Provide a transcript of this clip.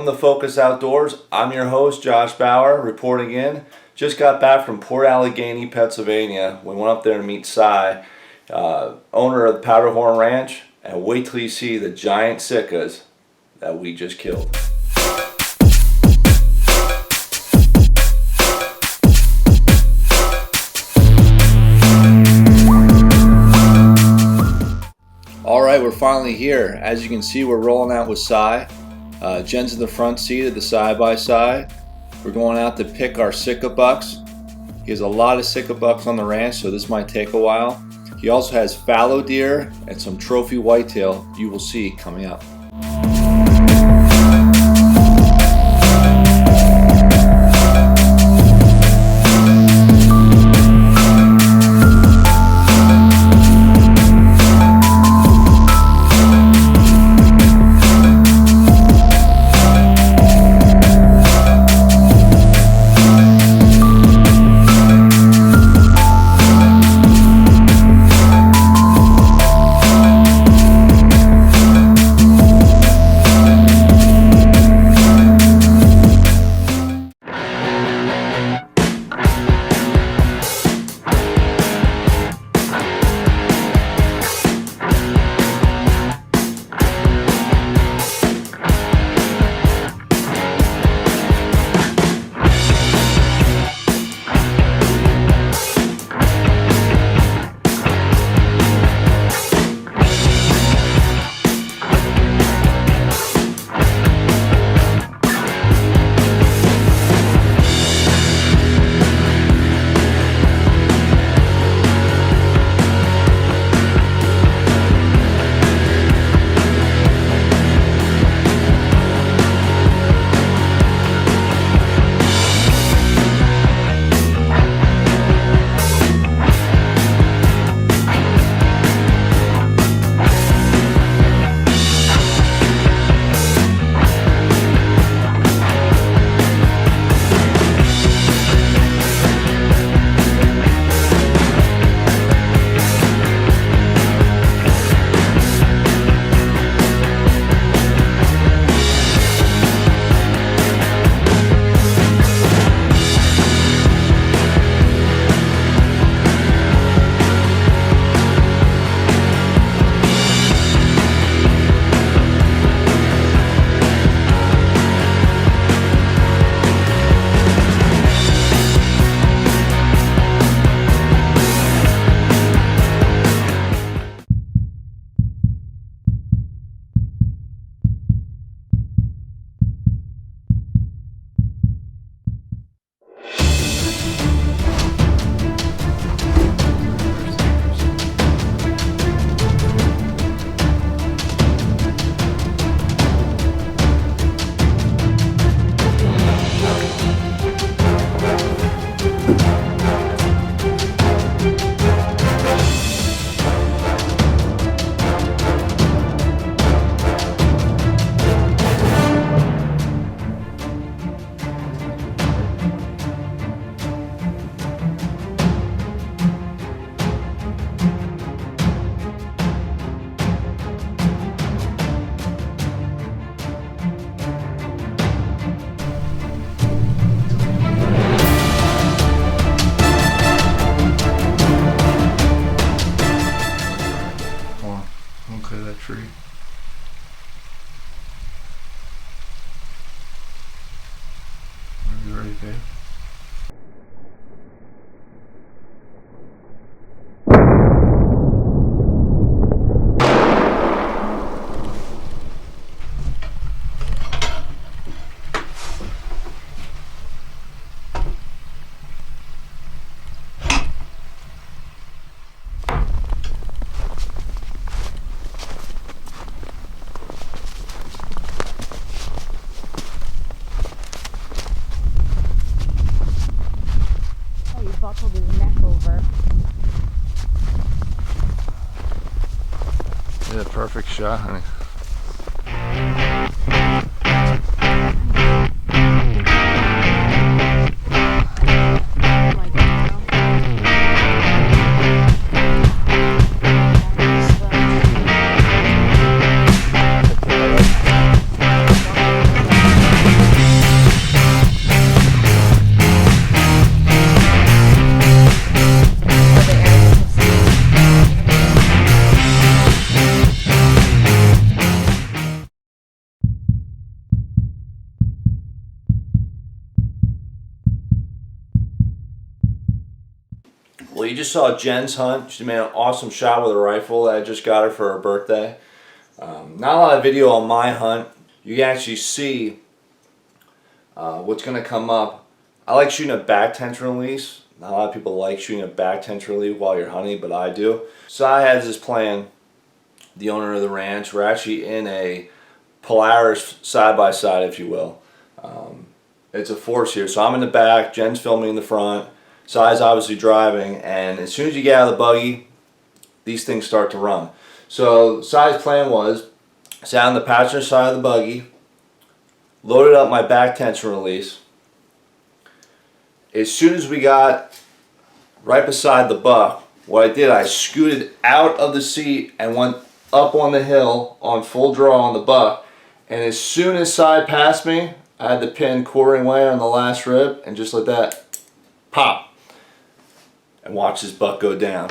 the Focus Outdoors. I'm your host, Josh Bauer, reporting in. Just got back from Port Allegheny, Pennsylvania. We went up there to meet Cy, owner of the Powderhorn Ranch, and wait till you see the giant SIKAs that we just killed. Alright, we're finally here. As you can see, we're rolling out with Cy. Jen's in the front seat of the side-by-side. We're going out to pick our SIKA bucks. He has a lot of SIKA bucks on the ranch, so this might take a while. He also has fallow deer and some trophy whitetail you will see coming up. Tree. Are you ready, babe? Buckled his neck over. Yeah, perfect shot, honey. Well, you just saw Jen's hunt. She made an awesome shot with a rifle that I just got her for her birthday. Not a lot of video on my hunt. You can actually see what's going to come up. I like shooting a back tension release. Not a lot of people like shooting a back tension release while you're hunting, but I do. So I had this plan, the owner of the ranch. We're actually in a Polaris side-by-side, if you will. It's a force here. So I'm in the back, Jen's filming in the front, Sai's obviously driving, and as soon as you get out of the buggy, these things start to run. So Sai's plan was, sat on the passenger side of the buggy, loaded up my back tension release. As soon as we got right beside the buck, what I did, I scooted out of the seat and went up on the hill on full draw on the buck. And as soon as Sai passed me, I had the pin quartering way on the last rib, and just like that, pop, and watch this buck go down.